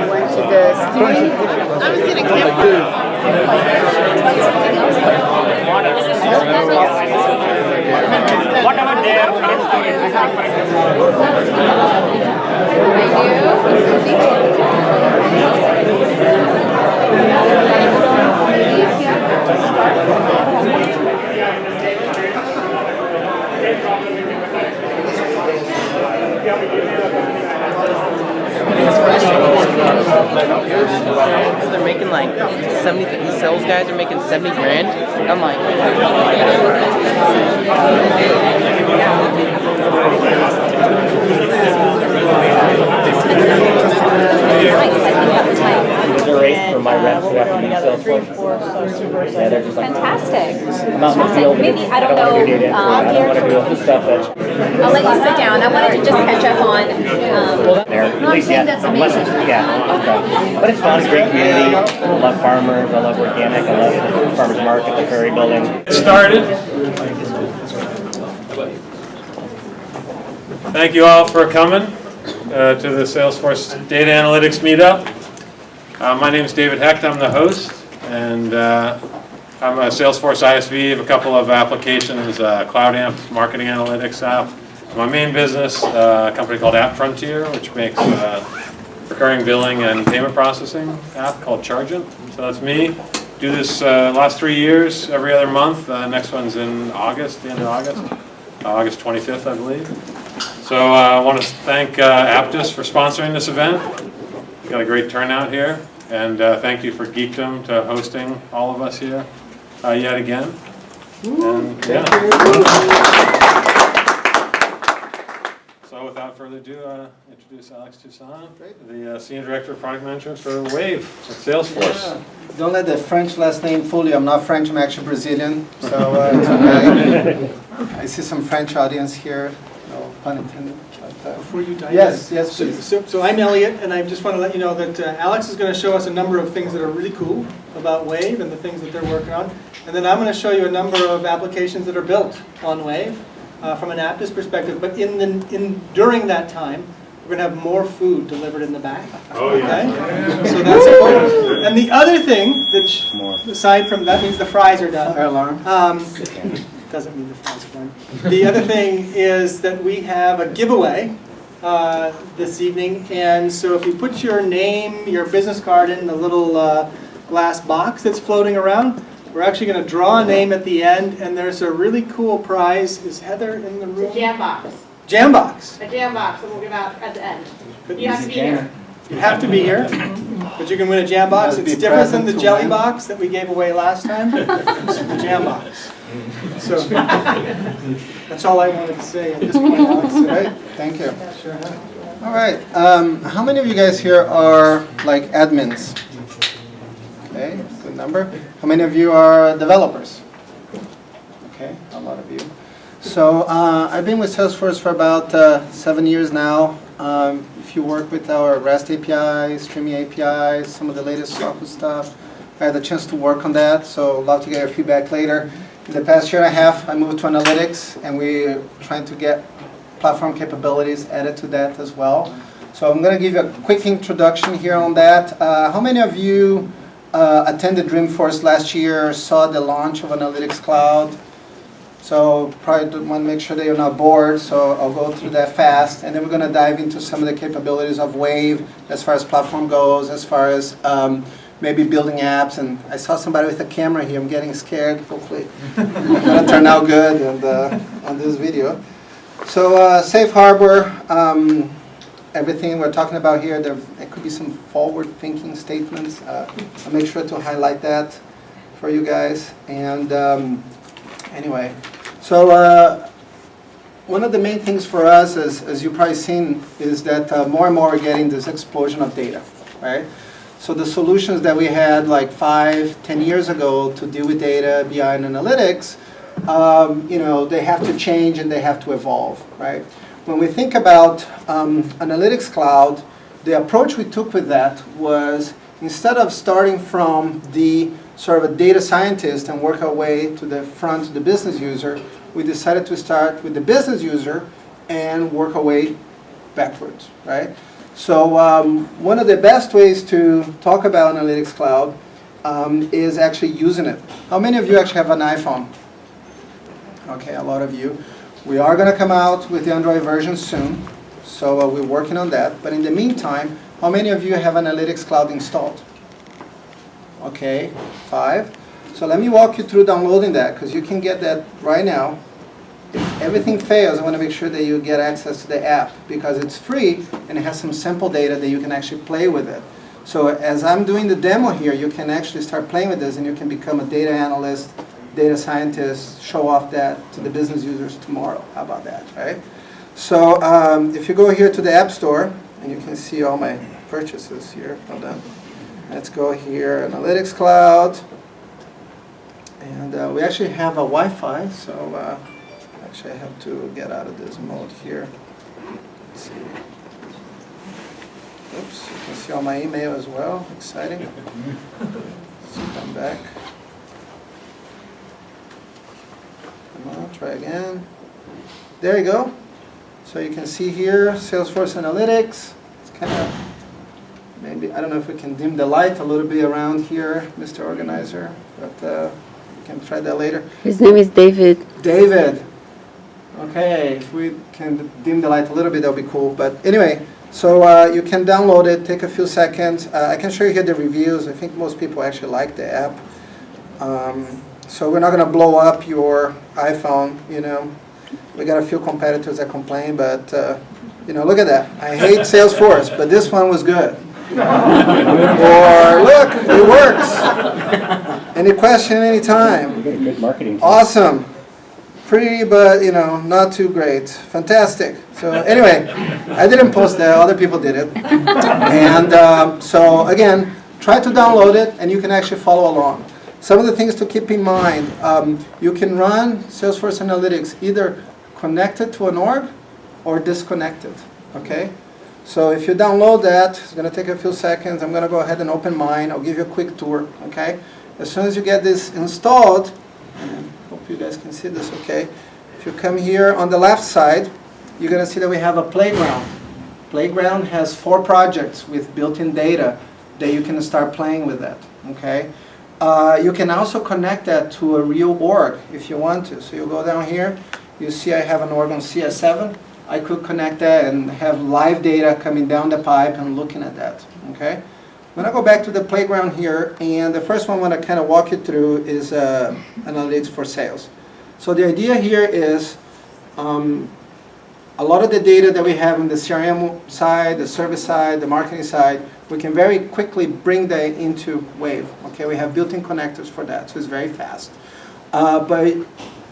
went to the skiing. I was in a Whatever their They're making like 70, these sales guys are making 70 grand. I'm like, the rate for my reps who have to use Salesforce. Yeah, they're just like, Fantastic. I'm out in the field. Maybe, I don't want to do data. know, I don't want to do all the stuff that. I'll let you sit down. I wanted to just catch up on. There, at least yeah, unless it's, yeah. Okay. But it's fun, it's a great community. I love farmers, I love organic, I love the farmers market, the Prairie Building. Started. Thank you all for coming to the Salesforce Data Analytics Meetup. My name is David Hecht, I'm the host, and I'm a Salesforce ISV of a couple of applications, Cloud Amp, Marketing Analytics app. My main business, a company called App Frontier, which makes recurring billing and payment processing app called Chargent. So that's me. Do this last 3 years, every other month. Next one's in August, the end of August. August 25th, I believe. So I want to thank Apttus for sponsoring this event. We've got a great turnout here. And thank you for Geekdom to hosting all of us here yet again. And, yeah. So without further ado, introduce Alex Toussaint, the Senior Director of Product Management for Wave at Salesforce. Yeah. Don't let the French last name fool you. I'm not French, I'm actually Brazilian. So it's okay. I see some French audience here. No pun intended. Before you dive yes, in. yes, please. So I'm Elliott, and I just want to let you know that Alex is going to show us a number of things that are really cool about Wave and the things that they're working on. And then I'm going to show you a number of applications that are built on Wave from an Apttus perspective. But during that time, we're going to have more food delivered in the back. Oh, yeah. Okay? So that's important. And the other thing, aside from that, means the fries are done. Fire alarm. Doesn't mean the fries are done. The other thing is that we have a giveaway this evening, and so if you put your name, your business card in the little glass box that's floating around, we're actually going to draw a name at the end, and there's a really cool prize. Is Heather in the room? Jam box. Jam box. A jam box that we'll give out at the end. Good. You have to be here. You have to be here, but you can win a jam box. Must It's be different than the present to jelly win. box that we gave away last time. This is the jam box. So that's all I wanted to say at this point, Alex. Right, thank you. Sure. All right, how many of you guys here are like admins? Okay, good number. How many of you are developers? Okay, a lot of you. So I've been with Salesforce for about 7 years now. If you work with our REST APIs, streaming APIs, some of the latest software stuff, I had a chance to work on that, so I'd love to get your feedback later. In the past year and a half, I moved to analytics, and we're trying to get platform capabilities added to that as well. So I'm going to give you a quick introduction here on that. How many of you attended Dreamforce last year, saw the launch of Analytics Cloud? So probably want to make sure that you're not bored, so I'll go through that fast. And then we're going to dive into some of the capabilities of Wave as far as platform goes, as far as maybe building apps. And I saw somebody with a camera here. I'm getting scared. Hopefully it's going to turn out good on this video. So Safe Harbor, everything we're talking about here, there could be some forward-thinking statements. I'll make sure to highlight that for you guys. And anyway, so one of the main things for us, as you've probably seen, is that more and more we're getting this explosion of data, right? So the solutions that we had like 5, 10 years ago to deal with data, BI, and analytics, they have to change and they have to evolve, right? When we think about Analytics Cloud, the approach we took with that was instead of starting from the sort of a data scientist and work our way to the front to the business user, we decided to start with the business user and work our way backwards, right? So one of the best ways to talk about Analytics Cloud is actually using it. How many of you actually have an iPhone? Okay, a lot of you. We are going to come out with the Android version soon, so we're working on that. But in the meantime, how many of you have Analytics Cloud installed? Okay, 5. So let me walk you through downloading that, because you can get that right now. If everything fails, I want to make sure that you get access to the app, because it's free and it has some sample data that you can actually play with it. So as I'm doing the demo here, you can actually start playing with this and you can become a data analyst, data scientist, show off that to the business users tomorrow. How about that, right? So if you go here to the App Store, and you can see all my purchases here. Hold on. Let's go here, Analytics Cloud. And we actually have a Wi-Fi, so actually I have to get out of this mode here. Let's see. Oops, you can see all my email as well. Exciting. Let's come back. Come on, try again. There you go. So you can see here, Salesforce Analytics. It's kind of, maybe, I don't know if we can dim the light a little bit around here, Mr. Organizer, but we can try that later. His name is David. David. Okay, if we can dim the light a little bit, that would be cool. But anyway, so you can download it, take a few seconds. I can show you here the reviews. I think most people actually like the app. So we're not going to blow up your iPhone, you know. We got a few competitors that complain, but you know, look at that. I hate Salesforce, but this one was good. Or look, it works. Any question, any time. Good marketing. Awesome. Pretty, but you know, not too great. Fantastic. So anyway, I didn't post that. Other people did it. And so again, try to download it, and you can actually follow along. Some of the things to keep in mind, you can run Salesforce Analytics either connected to an org or disconnected, okay? So if you download that, it's going to take a few seconds. I'm going to go ahead and open mine. I'll give you a quick tour, okay? As soon as you get this installed, and I hope you guys can see this okay. If you come here on the left side, you're going to see that we have a playground. Playground has 4 projects with built-in data that you can start playing with that, okay? You can also connect that to a real org if you want to. So you go down here, you see I have an org on CS7. I could connect that and have live data coming down the pipe and looking at that, okay? I'm going to go back to the playground here, and the first one I want to kind of walk you through is Analytics for Sales. So the idea here is a lot of the data that we have on the CRM side, the service side, the marketing side, we can very quickly bring that into Wave. Okay, we have built-in connectors for that, so it's very fast. But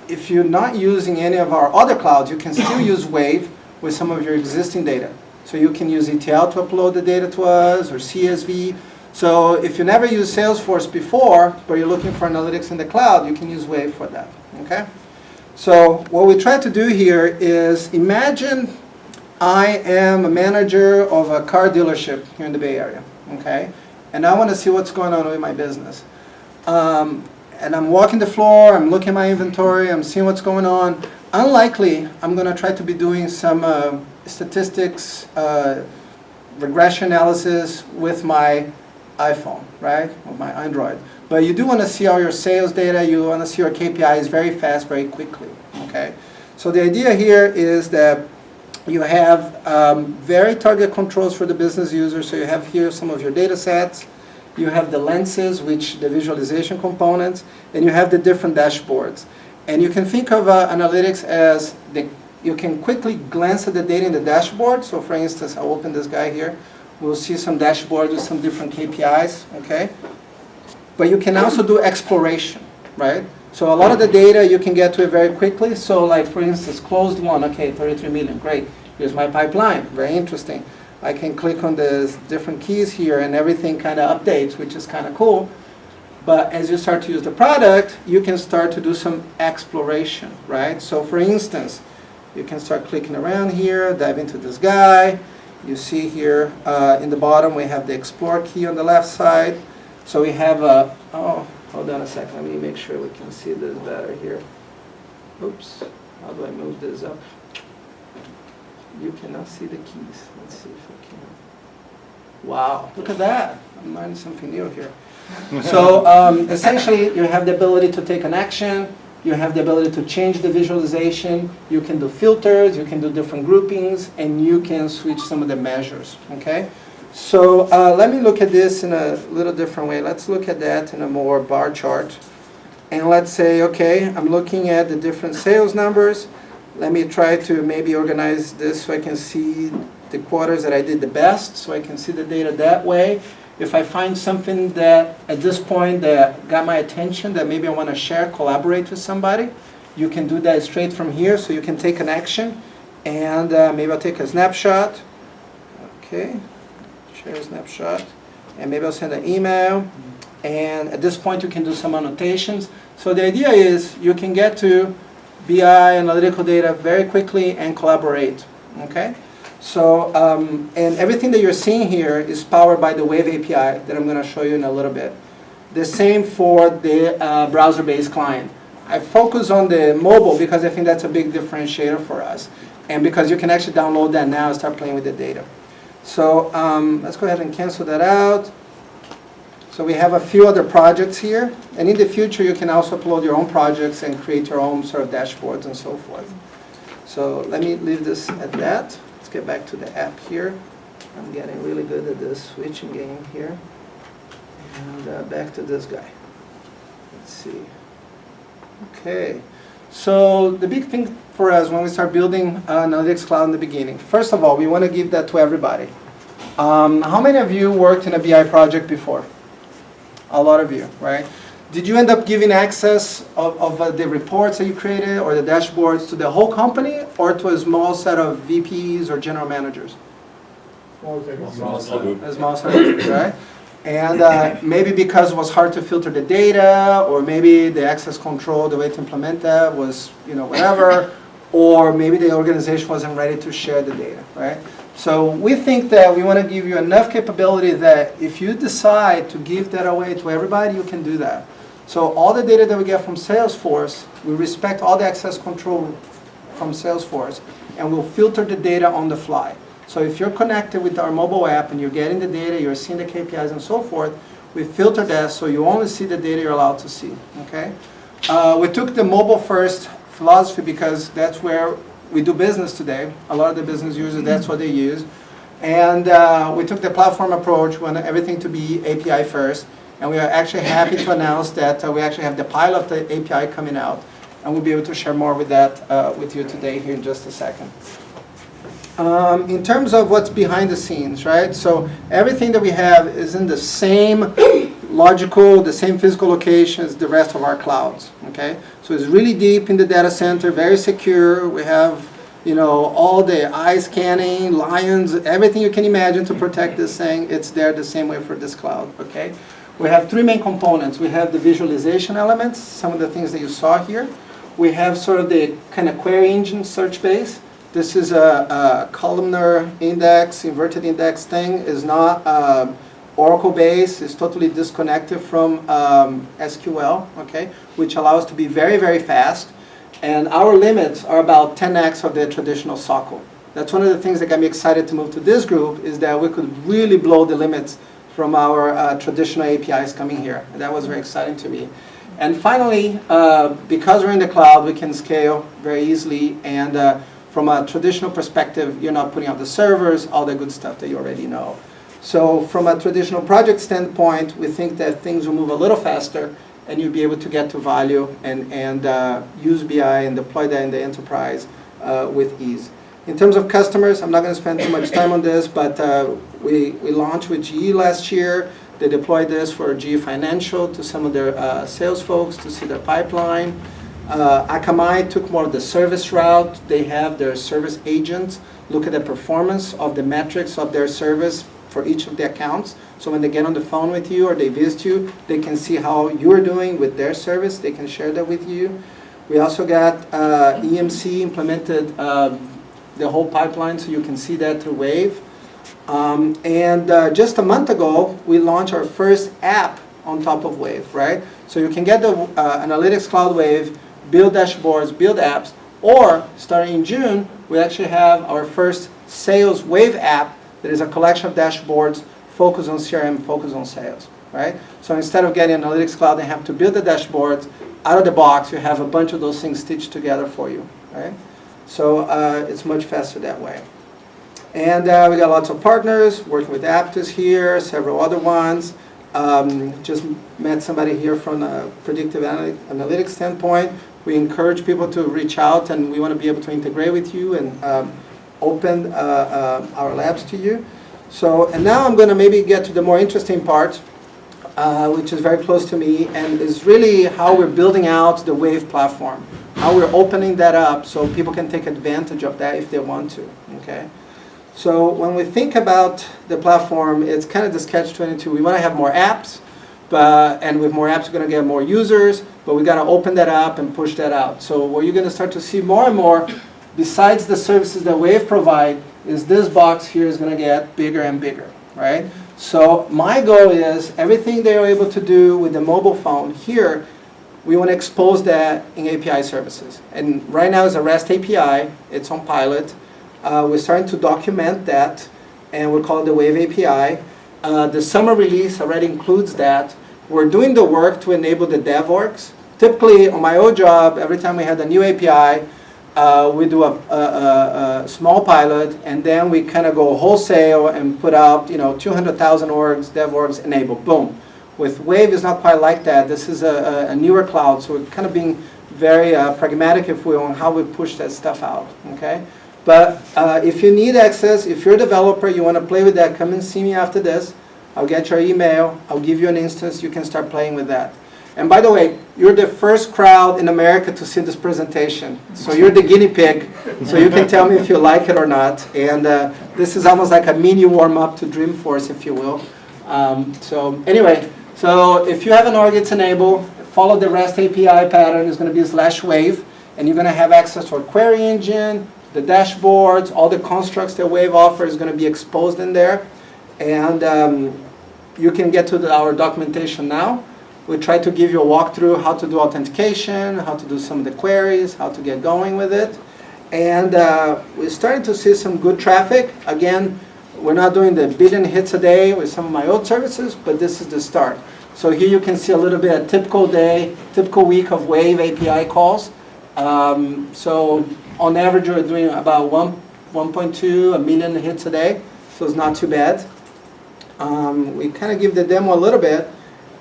if you're not using any of our other clouds, you can still use Wave with some of your existing data. So you can use ETL to upload the data to us, or CSV. So if you never used Salesforce before, but you're looking for analytics in the cloud, you can use Wave for that, okay? So what we try to do here is imagine I am a manager of a car dealership here in the Bay Area, okay? And I want to see what's going on with my business. And I'm walking the floor, I'm looking at my inventory, I'm seeing what's going on. Unlikely, I'm going to try to be doing some statistics, regression analysis with my iPhone, right? Or my Android. But you do want to see all your sales data, you want to see your KPIs very fast, very quickly, okay? So the idea here is that you have very target controls for the business user. So you have here some of your data sets. You have the lenses, which the visualization components, and you have the different dashboards. And you can think of analytics as you can quickly glance at the data in the dashboard. So for instance, I'll open this guy here. We'll see some dashboards with some different KPIs, okay? But you can also do exploration, right? So a lot of the data you can get to it very quickly. So like for instance, closed one, okay, 33 million, great. Here's my pipeline, very interesting. I can click on the different keys here and everything kind of updates, which is kind of cool. But as you start to use the product, you can start to do some exploration, right? So for instance, you can start clicking around here, dive into this guy. You see here in the bottom, we have the Explore key on the left side. So we have a, oh, hold on a second. Let me make sure we can see this better here. Oops, how do I move this up? You cannot see the keys. Let's see if I can. Wow, look at that. I'm learning something new here. So essentially, you have the ability to take an action. You have the ability to change the visualization. You can do filters. You can do different groupings. And you can switch some of the measures. Okay? So let me look at this in a little different way. Let's look at that in a more bar chart. And let's say, okay, I'm looking at the different sales numbers. Let me try to maybe organize this so I can see the quarters that I did the best, so I can see the data that way. If I find something that at this point that got my attention, that maybe I want to share, collaborate with somebody, you can do that straight from here. So you can take an action, and maybe I'll take a snapshot. Okay, share a snapshot, and maybe I'll send an email. And at this point, you can do some annotations. So the idea is you can get to BI analytical data very quickly and collaborate. Okay. So, and everything that you're seeing here is powered by the Wave API that I'm going to show you in a little bit. The same for the browser-based client. I focus on the mobile because I think that's a big differentiator for us. And because you can actually download that now and start playing with the data. So let's go ahead and cancel that out. So we have a few other projects here. And in the future, you can also upload your own projects and create your own sort of dashboards and so forth. So let me leave this at that. Get back to the app here. I'm getting really good at this switching game here. And back to this guy. Let's see. Okay. So the big thing for us when we start building Analytics Cloud in the beginning, first of all, we want to give that to everybody. How many of you worked in a BI project before? A lot of you, right? Did you end up giving access of the reports that you created or the dashboards to the whole company or to a small set of VPs or general managers? A small set of groups, right? And maybe because it was hard to filter the data, or maybe the access control, the way to implement that was, whatever, or maybe the organization wasn't ready to share the data, right? So we think that we want to give you enough capability that if you decide to give that away to everybody, you can do that. So all the data that we get from Salesforce, we respect all the access control from Salesforce, and we'll filter the data on the fly. So if you're connected with our mobile app and you're getting the data, you're seeing the KPIs and so forth, we filter that so you only see the data you're allowed to see. Okay? We took the mobile-first philosophy because that's where we do business today. A lot of the business users, that's what they use. And we took the platform approach. We want everything to be API first. And we are actually happy to announce that we actually have the pilot of the API coming out. And we'll be able to share more with that with you today here in just a second. In terms of what's behind the scenes, right? So everything that we have is in the same logical, the same physical location as the rest of our clouds, okay? So it's really deep in the data center, very secure. We have, all the eye scanning, lions, everything you can imagine to protect this thing. It's there the same way for this cloud, okay? We have three main components. We have the visualization elements, some of the things that you saw here. We have sort of the kind of query engine search base. This is a columnar index, inverted index thing. It's not Oracle based. It's totally disconnected from SQL, okay, which allows us to be very, very fast. And our limits are about 10x of the traditional SQL. That's one of the things that got me excited to move to this group, is that we could really blow the limits from our traditional APIs coming here. And that was very exciting to me. And finally, because we're in the cloud, we can scale very easily. And from a traditional perspective, you're not putting out the servers, all the good stuff that you already know. So from a traditional project standpoint, we think that things will move a little faster, and you'll be able to get to value and use BI and deploy that in the enterprise with ease. In terms of customers, I'm not going to spend too much time on this, but we launched with GE last year. They deployed this for GE Financial to some of their sales folks to see their pipeline. Akamai took more of the service route. They have their service agents look at the performance of the metrics of their service for each of the accounts. So when they get on the phone with you or they visit you, they can see how you're doing with their service. They can share that with you. We also got EMC implemented the whole pipeline, so you can see that through Wave. Just a month ago, we launched our first app on top of Wave, right? So you can get the Analytics Cloud Wave, build dashboards, build apps, or starting in June, we actually have our first Sales Wave app that is a collection of dashboards focus on CRM, focus on sales, right? So instead of getting Analytics Cloud and have to build the dashboards out of the box, you have a bunch of those things stitched together for you, right? So it's much faster that way. And we got lots of partners, working with Apttus here, several other ones. Just met somebody here from a predictive analytics standpoint. We encourage people to reach out, and we want to be able to integrate with you and open our labs to you. So, and now I'm going to maybe get to the more interesting part, which is very close to me, and is really how we're building out the Wave platform, how we're opening that up so people can take advantage of that if they want to, okay? So when we think about the platform, it's kind of this catch-22. We want to have more apps, and with more apps, we're going to get more users, but we got to open that up and push that out. So what you're going to start to see more and more, besides the services that Wave provide, is this box here is going to get bigger and bigger, right? So my goal is everything they're able to do with the mobile phone here, we want to expose that in API services. And right now it's a REST API. It's on pilot. We're starting to document that, and we call it the Wave API. The summer release already includes that. We're doing the work to enable the DevOrgs. Typically, on my old job, every time we had a new API, we do a small pilot, and then we kind of go wholesale and put out 200,000 orgs, DevOrgs enabled, boom. With Wave, it's not quite like that. This is a newer cloud, so we're kind of being very pragmatic, if we will, on how we push that stuff out, okay? But if you need access, if you're a developer, you want to play with that, come and see me after this. I'll get your email. I'll give you an instance. You can start playing with that. And by the way, you're the first crowd in America to see this presentation. So you're the guinea pig. So you can tell me if you like it or not. And this is almost like a mini warm-up to Dreamforce, if you will. So anyway, so if you have an org, it's enabled. Follow the REST API pattern. It's going to be /Wave. And you're going to have access to our query engine, the dashboards, all the constructs that Wave offers is going to be exposed in there. And you can get to our documentation now. We try to give you a walkthrough how to do authentication, how to do some of the queries, how to get going with it. And we're starting to see some good traffic. Again, we're not doing the billion hits a day with some of my old services, but this is the start. So here you can see a little bit of typical day, typical week of Wave API calls. So on average, we're doing about 1.2 million hits a day, so it's not too bad. We kind of give the demo a little bit,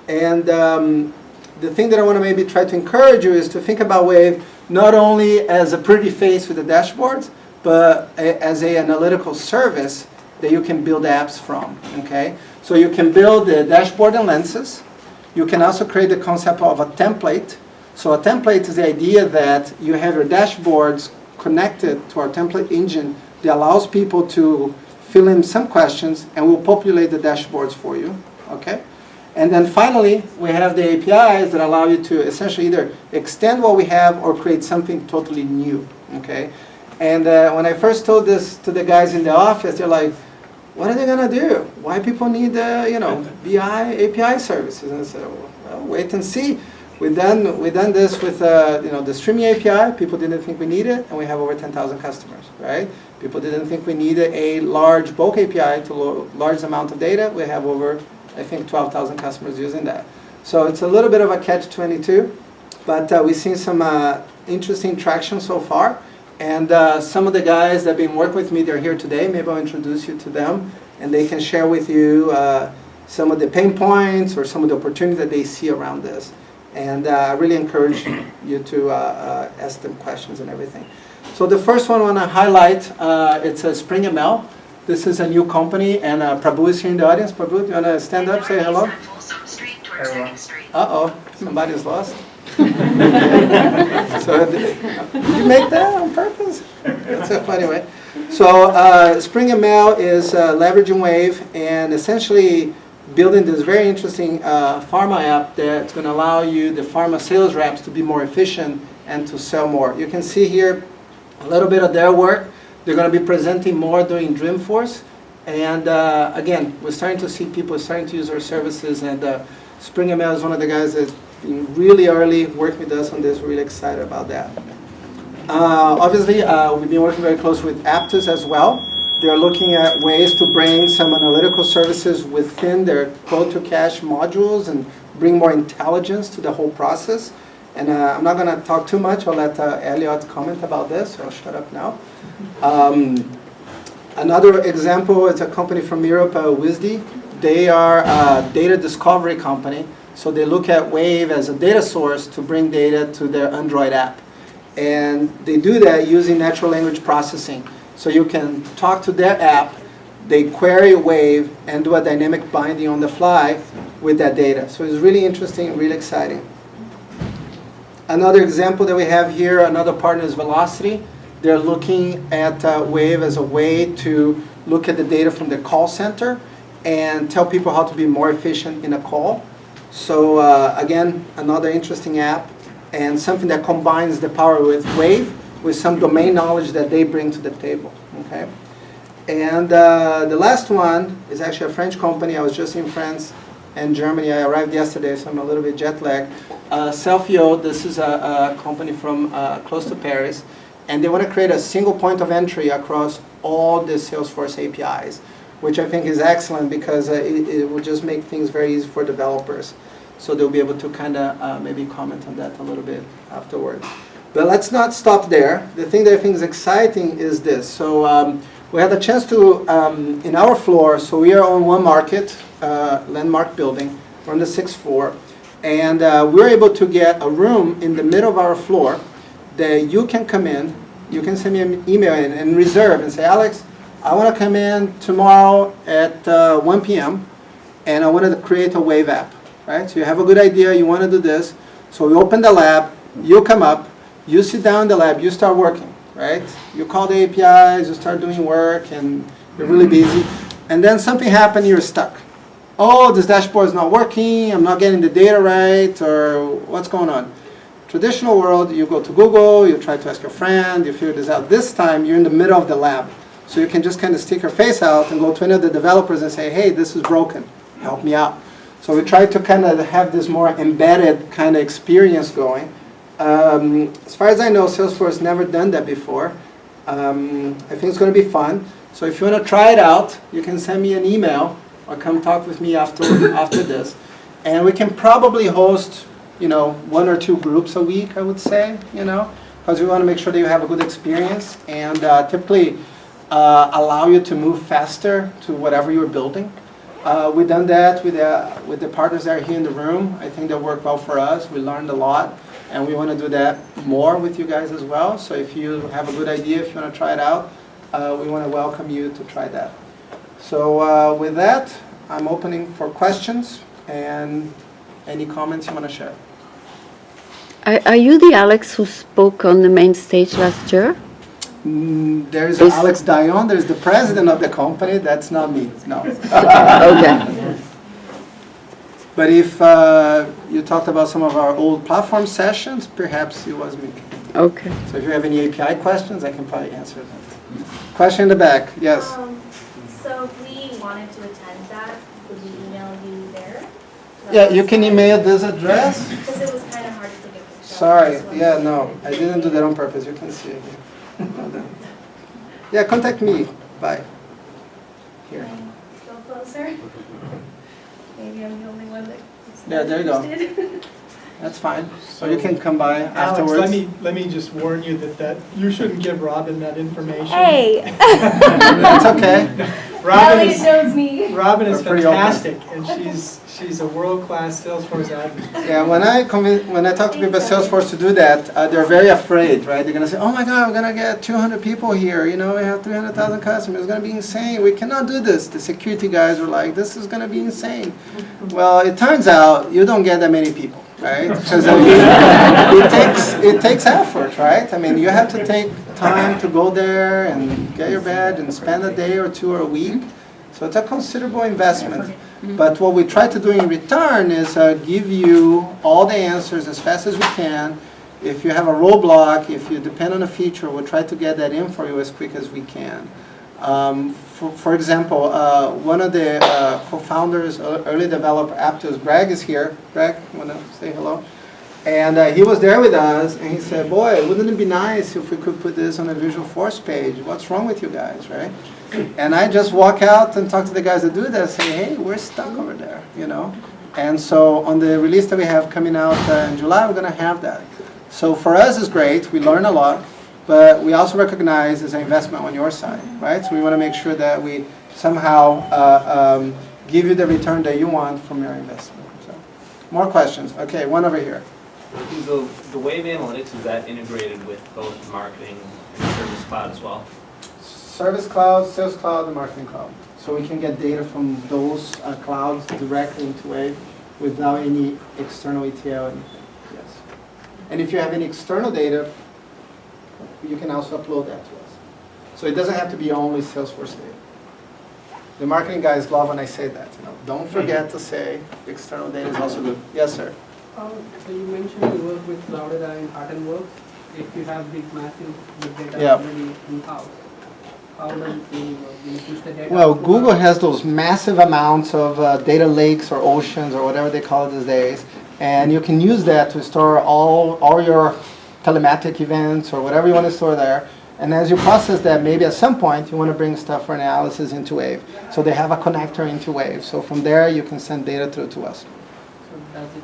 and the thing that I want to maybe try to encourage you is to think about Wave not only as a pretty face with the dashboards, but as an analytical service that you can build apps from, okay? So you can build the dashboard and lenses. You can also create the concept of a template. So a template is the idea that you have your dashboards connected to our template engine that allows people to fill in some questions, and we'll populate the dashboards for you, okay? And then finally, we have the APIs that allow you to essentially either extend what we have or create something totally new, okay? And when I first told this to the guys in the office, they're like, what are they gonna do? Why people need, BI API services? And I said, well, wait and see. We've done this with the streaming API. People didn't think we needed it, and we have over 10,000 customers, right? People didn't think we needed a large bulk API to large amount of data. We have over, I think, 12,000 customers using that. So it's a little bit of a catch-22, but we've seen some interesting traction so far. And some of the guys that have been working with me, they're here today. Maybe I'll introduce you to them, and they can share with you some of the pain points or some of the opportunities that they see around this. And I really encourage you to ask them questions and everything. So the first one I want to highlight, it's a Spring ML. This is a new company, and Prabhu is here in the audience. Prabhu, do you want to stand up, say hello? Uh-oh, somebody's lost. So did you make that on purpose? That's a funny way. So Spring ML is leveraging Wave and essentially building this very interesting pharma app that's going to allow you, the pharma sales reps, to be more efficient and to sell more. You can see here a little bit of their work. They're going to be presenting more during Dreamforce. And again, we're starting to see people starting to use our services, and Spring ML is one of the guys that's been really early working with us on this. We're really excited about that. Obviously, we've been working very close with Apttus as well. They're looking at ways to bring some analytical services within their quote-to-cash modules and bring more intelligence to the whole process. And I'm not going to talk too much. I'll let Elliott comment about this. So I'll shut up now. Another example is a company from Europe, Wisdi. They are a data discovery company. So they look at Wave as a data source to bring data to their Android app. And they do that using natural language processing. So you can talk to their app, they query Wave, and do a dynamic binding on the fly with that data. So it's really interesting, really exciting. Another example that we have here, another partner is Velocity. They're looking at Wave as a way to look at the data from the call center and tell people how to be more efficient in a call. So again, another interesting app and something that combines the power with Wave with some domain knowledge that they bring to the table. Okay? And the last one is actually a French company. I was just in France and Germany. I arrived yesterday, so I'm a little bit jet lagged. Selfio, this is a company from close to Paris, and they want to create a single point of entry across all the Salesforce APIs, which I think is excellent because it will just make things very easy for developers. So they'll be able to kind of maybe comment on that a little bit afterwards. But let's not stop there. The thing that I think is exciting is this. So we had a chance to, in our floor, so we are on One Market, landmark building, we're on the 6th floor, and we're able to get a room in the middle of our floor that you can come in, you can send me an email in and reserve and say, Alex, I want to come in tomorrow at 1 p.m. and I wanted to create a Wave app, right? So you have a good idea, you want to do this. So we open the lab, you come up, you sit down in the lab, you start working, right? You call the APIs, you start doing work, and you're really busy. And then something happened, you're stuck. Oh, this dashboard is not working, I'm not getting the data right, or what's going on? Traditional world, you go to Google, you try to ask your friend, you figure this out. This time, you're in the middle of the lab. So you can just kind of stick your face out and go to any of the developers and say, hey, this is broken, help me out. So we try to kind of have this more embedded kind of experience going. As far as I know, Salesforce never done that before. I think it's going to be fun. So if you want to try it out, you can send me an email or come talk with me after this. And we can probably host, 1 or 2 groups a week, I would say, because we want to make sure that you have a good experience and typically allow you to move faster to whatever you're building. We've done that with the partners that are here in the room. I think that worked well for us. We learned a lot, and we want to do that more with you guys as well. So if you have a good idea, if you want to try it out, we want to welcome you to try that. So with that, I'm opening for questions and any comments you want to share. Are you the Alex who spoke on the main stage last year? There's Alex Dion, there's the president of the company, that's not me, no. Okay. But if you talked about some of our old platform sessions, perhaps it was me. Okay. So if you have any API questions, I can probably answer them. Question in the back, yes. So if we wanted to attend that, would we email you there? Yeah, you can email this address. Because it was kind of hard to get the Sorry, yeah, no, I didn't do that on purpose, you can see it here. Yeah, contact me. Bye. Here. Go closer. Maybe I'm the only one that. Yeah, there you go. That's fine. So you can come by Alex, afterwards. let me just warn you that you shouldn't give Robin that information. Hey. That's okay. Elliott knows me. Robin is We're pretty open. fantastic, and she's a world-class Salesforce admin. Yeah, when I talk to people at Salesforce to do that, they're very afraid, right? They're going to say, oh my God, we're going to get 200 people here. We have 300,000 customers. It's going to be insane. We cannot do this. The security guys are like, this is going to be insane. Well, it turns out you don't get that many people, right? Because it takes effort, right? I mean, you have to take time to go there and get your badge and spend a day or 2 or a week. So it's a considerable investment. But what we try to do in return is give you all the answers as fast as we can. If you have a roadblock, if you depend on a feature, we'll try to get that in for you as quick as we can. For example, one of the co-founders, early developer, Apttus, Greg is here. Greg, you want to say hello? And he was there with us, and he said, boy, wouldn't it be nice if we could put this on a Visual Force page? What's wrong with you guys, right? And I just walk out and talk to the guys that do that, say, hey, we're stuck over there, you know. And so on the release that we have coming out in July, we're going to have that. So for us, it's great. We learn a lot. But we also recognize it's an investment on your side, right? So we want to make sure that we somehow give you the return that you want from your investment. So, more questions? Okay, one over here. So the Wave Analytics, is that integrated with both marketing and Service Cloud as well? Service Cloud, Sales Cloud, and Marketing Cloud. So we can get data from those clouds directly into Wave without any external ETL. Yes. And if you have any external data, you can also upload that to us. So it doesn't have to be only Salesforce data. The marketing guys love when I say that. You know, don't forget to say external data is also good. Yes, sir. So you mentioned you work with Cloudera and Pattern Works. If you have big, massive big data already in-house, how does it really work? Do you push the data? Well, Google has those massive amounts of data lakes or oceans or whatever they call it these days, and you can use that to store all your telematic events or whatever you want to store there. And as you process that, maybe at some point you want to bring stuff for analysis into Wave. So they have a connector into Wave. So from there you can send data through to us. So does it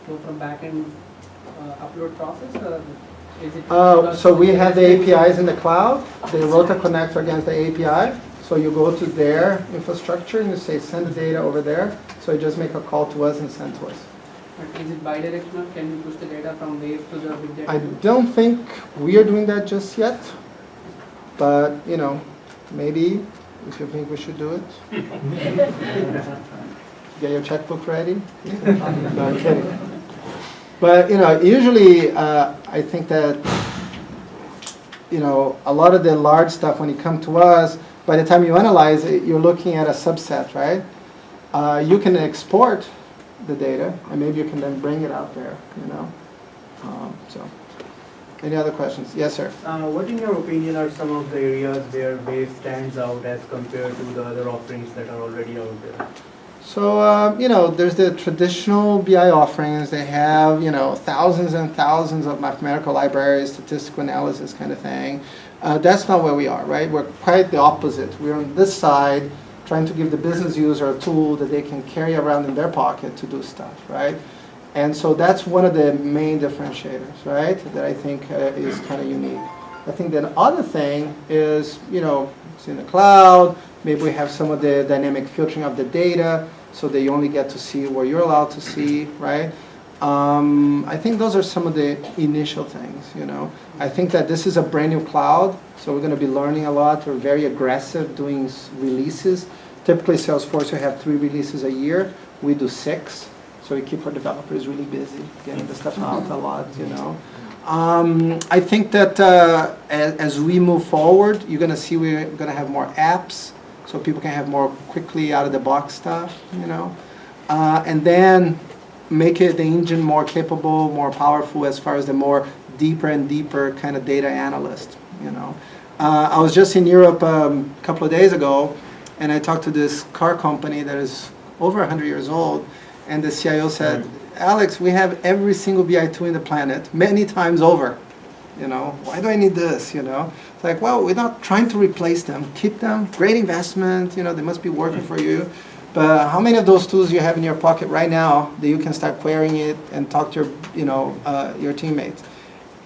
go from backend upload process, or is it? So we have the APIs in the cloud. They wrote a connector against the API. So you go to their infrastructure and you say send the data over there. So you just make a call to us and send to us. But is it bidirectional? Can you push the data from Wave to the big data? I don't think we are doing that just yet, but you know, maybe if you think we should do it. Get your checkbook ready. No, I'm kidding. But you know, usually I think that you know a lot of the large stuff when it comes to us, by the time you analyze it, you're looking at a subset, right? You can export the data, and maybe you can then bring it out there, you know. So, any other questions? Yes, sir. What, in your opinion, are some of the areas where Wave stands out as compared to the other offerings that are already out there? So, you know, there's the traditional BI offerings. They have, you know, thousands and thousands of mathematical libraries, statistical analysis kind of thing. That's not where we are, right? We're quite the opposite. We're on this side, trying to give the business user a tool that they can carry around in their pocket to do stuff, right? And so that's one of the main differentiators, right, that I think is kind of unique. I think the other thing is, you know, it's in the cloud. Maybe we have some of the dynamic filtering of the data so that you only get to see what you're allowed to see, right? I think those are some of the initial things, you know. I think that this is a brand new cloud, so we're going to be learning a lot. We're very aggressive doing releases. Typically, Salesforce, we have 3 releases a year. We do 6, so we keep our developers really busy, getting the stuff out a lot, you know. I think that as we move forward, you're going to see we're going to have more apps, so people can have more quickly out-of-the-box stuff, you know. And then make it the engine more capable, more powerful as far as the more deeper and deeper kind of data analyst, you know. I was just in Europe a couple of days ago, and I talked to this car company that is over 100 years old, and the CIO said, Alex, we have every single BI tool in the planet, many times over. You know, why do I need this, you know? It's like, well, we're not trying to replace them. Keep them, great investment, you know, they must be working for you. But how many of those tools you have in your pocket right now that you can start querying it and talk to your, you know, your teammates?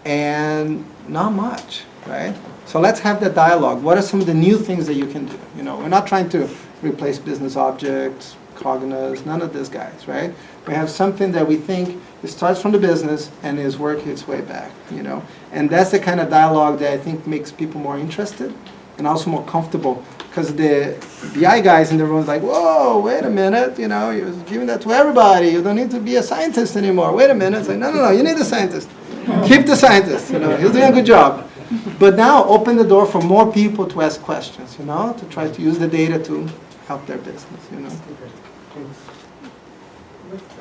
And not much, right? So let's have that dialogue. What are some of the new things that you can do? You know, we're not trying to replace business objects, Cognos, none of these guys, right? We have something that we think it starts from the business and is working its way back, you know? And that's the kind of dialogue that I think makes people more interested and also more comfortable. Because the BI guys in the room is like, whoa, wait a minute, you know, you're giving that to everybody. You don't need to be a scientist anymore. Wait a minute. It's like, no, you need a scientist. Keep the scientist, you know, he's doing a good job. But now open the door for more people to ask questions, you know, to try to use the data to help their business, you know.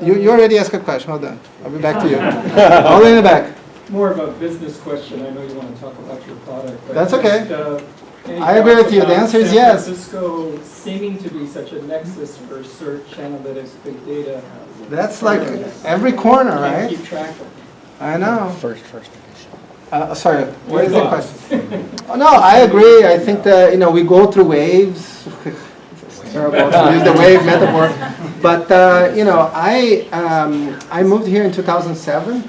You already asked a question. Hold on. I'll be back to you. All the way in the back. More of a business question. I know you want to talk about your product. But that's okay. Just, I agree with you. The answer is yes. San Francisco seeming to be such a nexus for search, analytics, big data. That's like every corner, right? Keep track of. I know. First edition. Sorry, what is the question? Oh, no, I agree. I think that, we go through waves. It's terrible to use the wave metaphor. But, I moved here in 2007,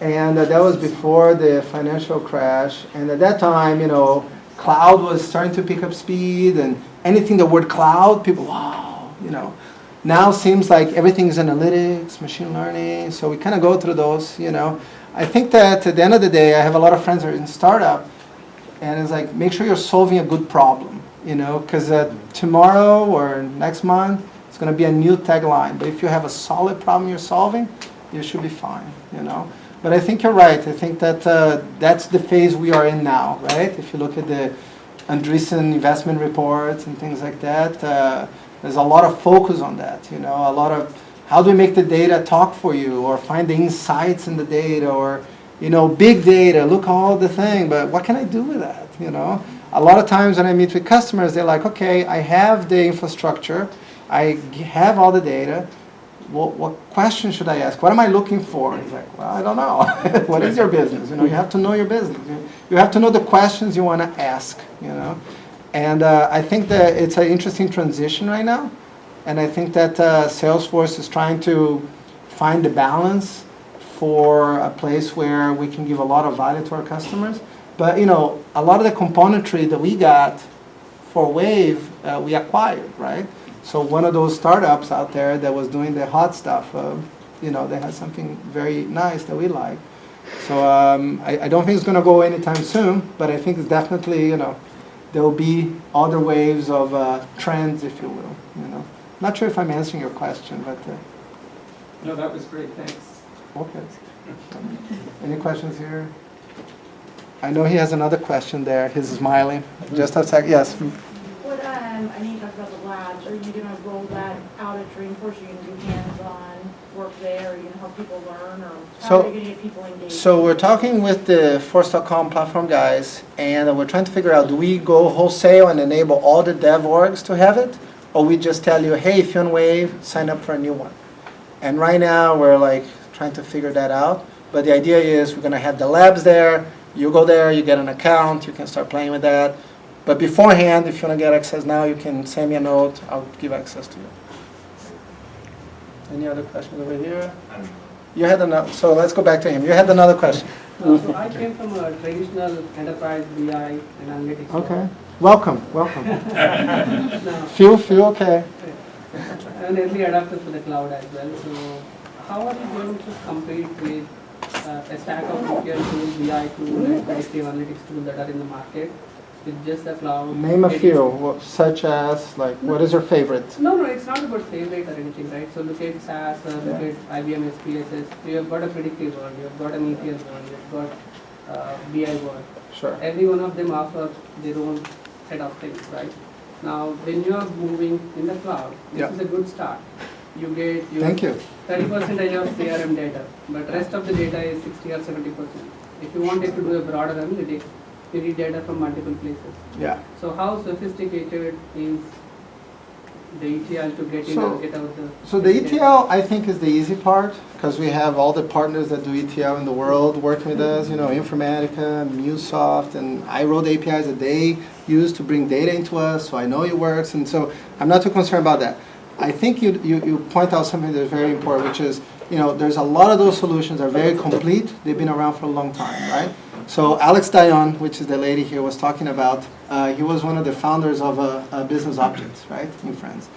and that was before the financial crash. And at that time, cloud was starting to pick up speed, and anything the word cloud, people, wow, Now seems like everything is analytics, machine learning, so we kind of go through those, I think that at the end of the day, I have a lot of friends that are in startup, and it's like, make sure you're solving a good problem, because tomorrow or next month, it's going to be a new tagline. But if you have a solid problem you're solving, you should be fine, But I think you're right. I think that that's the phase we are in now, right? If you look at the Andreessen investment reports and things like that, there's a lot of focus on that, a lot of how do we make the data talk for you, or find the insights in the data, or, big data, look all the thing, but what can I do with that, A lot of times when I meet with customers, they're like, okay, I have the infrastructure, I have all the data, what question should I ask? What am I looking for? It's like, well, I don't know. What is your business? You have to know your business. You have to know the questions you want to ask, And I think that it's an interesting transition right now. And I think that Salesforce is trying to find the balance for a place where we can give a lot of value to our customers. But, a lot of the componentry that we got for Wave, we acquired, right? So one of those startups out there that was doing the hot stuff, they had something very nice that we like. So I don't think it's going to go anytime soon, but I think it's definitely, there will be other waves of trends, if you will. Not sure if I'm answering your question, but. No, that was great. Thanks. Okay. Any questions here? I know he has another question there. He's smiling. Just a sec. Yes. What I know you talked about the labs. Are you going to roll that out at Dreamforce? Are you going to do hands-on work there? Are you going to help people learn, or how are you going to get people engaged? So we're talking with the Force.com platform guys, and we're trying to figure out, do we go wholesale and enable all the dev orgs to have it? Or we just tell you, hey, if you're on Wave, sign up for a new one. And right now, we're trying to figure that out. But the idea is we're going to have the labs there. You go there, you get an account, you can start playing with that. But beforehand, if you want to get access now, you can send me a note. I'll give access to you. Any other questions over here? You had another, so let's go back to him. You had another question. So I came from a traditional enterprise BI and analytics. Okay. Welcome. No. Feel okay. And early adapters for the cloud as well. So how are you going to compete with a stack of ETL tools, BI tools, and predictive analytics tools that are in the market with just the cloud? Name a few, such as, what is your favorite? No, it's not about favorite or anything, right? So look at SAS, look at IBM SPSS. You have got a predictive one, you have got an ETL one, you have got BI one. Sure. Every one of them offer their own set of things, right? Now, when you are moving in the cloud, this is a good start. You get your 30% of CRM data, but rest of the data is 60 or 70%. If you wanted to do a broader analytics, you need data from multiple places. Yeah. So how sophisticated is the ETL to get in and get out the... So the ETL, I think, is the easy part, because we have all the partners that do ETL in the world working with us, Informatica, MuleSoft, and I wrote APIs that they use to bring data into us, so I know it works, and so I'm not too concerned about that. I think you point out something that's very important, which is, there's a lot of those solutions that are very complete. They've been around for a long time, right? So Alex Dion, which is the lady here, was talking about, he was one of the founders of Business Objects, right, in France.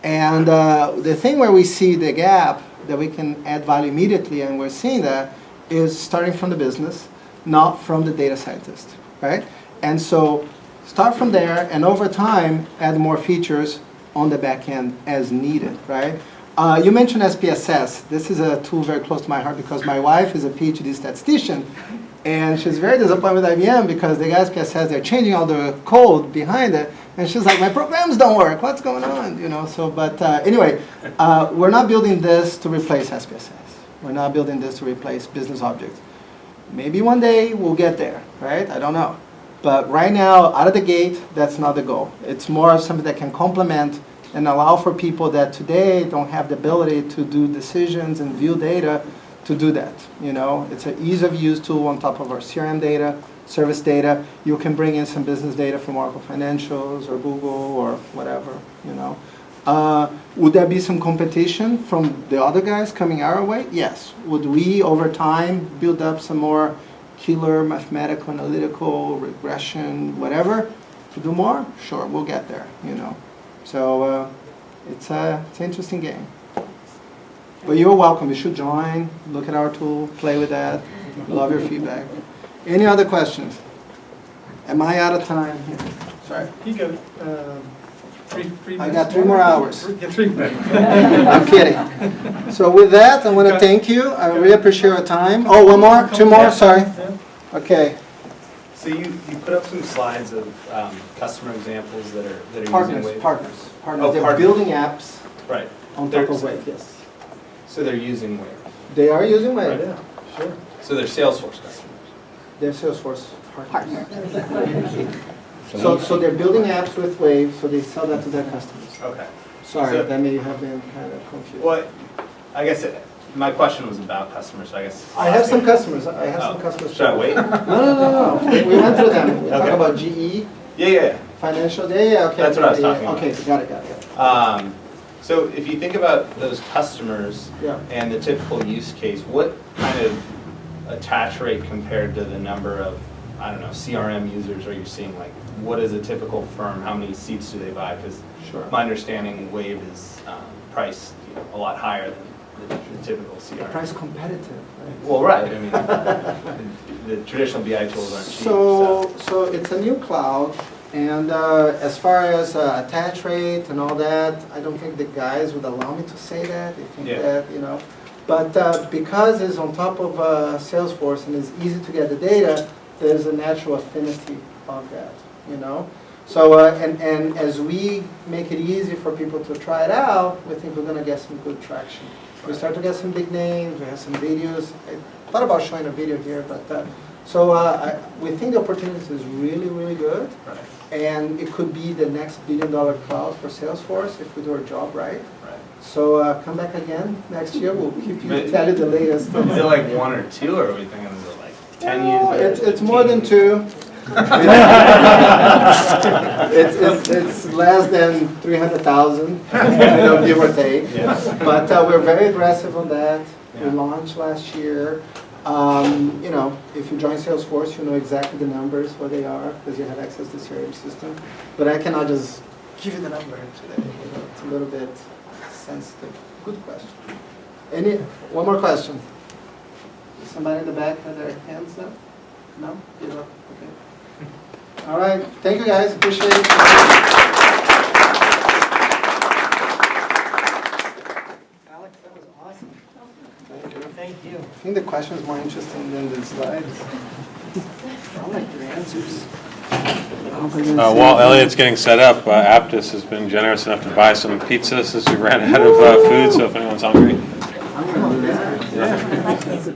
And the thing where we see the gap that we can add value immediately, and we're seeing that, is starting from the business, not from the data scientist, right? And so start from there, and over time, add more features on the back end as needed, right? You mentioned SPSS. This is a tool very close to my heart because my wife is a PhD statistician, and she's very disappointed with IBM because the SPSS, they're changing all the code behind it, and she's like, my programs don't work. What's going on? But anyway, we're not building this to replace SPSS. We're not building this to replace business objects. Maybe one day we'll get there, right? I don't know. But right now, out of the gate, that's not the goal. It's more of something that can complement and allow for people that today don't have the ability to do decisions and view data to do that. You know, it's an ease of use tool on top of our CRM data, service data. You can bring in some business data from Oracle Financials or Google or whatever, you know. Would there be some competition from the other guys coming our way? Yes. Would we, over time, build up some more killer mathematical, analytical, regression, whatever, to do more? Sure, we'll get there, you know. So it's an interesting game. But you're welcome. You should join, look at our tool, play with that. Love your feedback. Any other questions? Am I out of time here? Sorry. You go. 3 I got 3 more hours. Yeah, 3 minutes. I'm kidding. So with that, I want to thank you. I really appreciate your time. Oh, one more? 2 more? Sorry. Okay. So you put up some slides of customer examples that are using Wave. Partners. Oh, They're partners. building apps Right. on top of Wave, yes. So they're using Wave. They are using Wave, Right. yeah, sure. So they're Salesforce customers. They're Salesforce partners. So they're building apps with Wave, so they sell that to their customers. Okay. Sorry, So- that may have been kind of confused. Well, I guess my question was about customers, so I guess. I have some customers. I have some customers. Should I wait? No. We went through them. We talked Okay. about GE. Yeah. Financial, yeah, okay. That's what I was talking about. Okay, got it. So if you think about those customers Yeah. and the typical use case, what kind of attach rate compared to the number of, I don't know, CRM users are you seeing? Like, what is a typical firm? How many seats do they buy? Because Sure. my understanding, Wave is priced a lot higher than the typical CRM. Price competitive, right? Well, right. I mean, the traditional BI tools aren't cheap. So it's a new cloud, and as far as attach rate and all that, I don't think the guys would allow me to say that. They think that, you know. But because it's on top of Salesforce and it's easy to get the data, there's a natural affinity of that, you know. So, and as we make it easy for people to try it out, we think we're going to get some good traction. We start to get some big names, we have some videos. I thought about showing a video here, but we think the opportunity is really, really good. Right. And it could be the next billion-dollar cloud for Salesforce if we do our job right. Right. So come back again next year. We'll keep you tell you the latest. Is it like 1 or 2, or are we thinking of like 10 users? It's more than 2. it's less than 300,000, give or take. Yes. But we're very aggressive on that. Yeah. We launched last year. You know, if you join Salesforce, you know exactly the numbers, what they are, because you have access to the CRM system. But I cannot just give you the number today. You know, it's a little bit sensitive. Good question. One more question? Somebody in the back had their hands up? No? You know? Okay. All right. Thank you, guys. Appreciate it. Alex, that was awesome. Thank you. Thank you. I think the question is more interesting than the slides. I like your answers. While Elliott's getting set up, Apttus has been generous enough to buy some pizzas as we ran out of food, so if anyone's hungry. I'm going to do that. Yeah.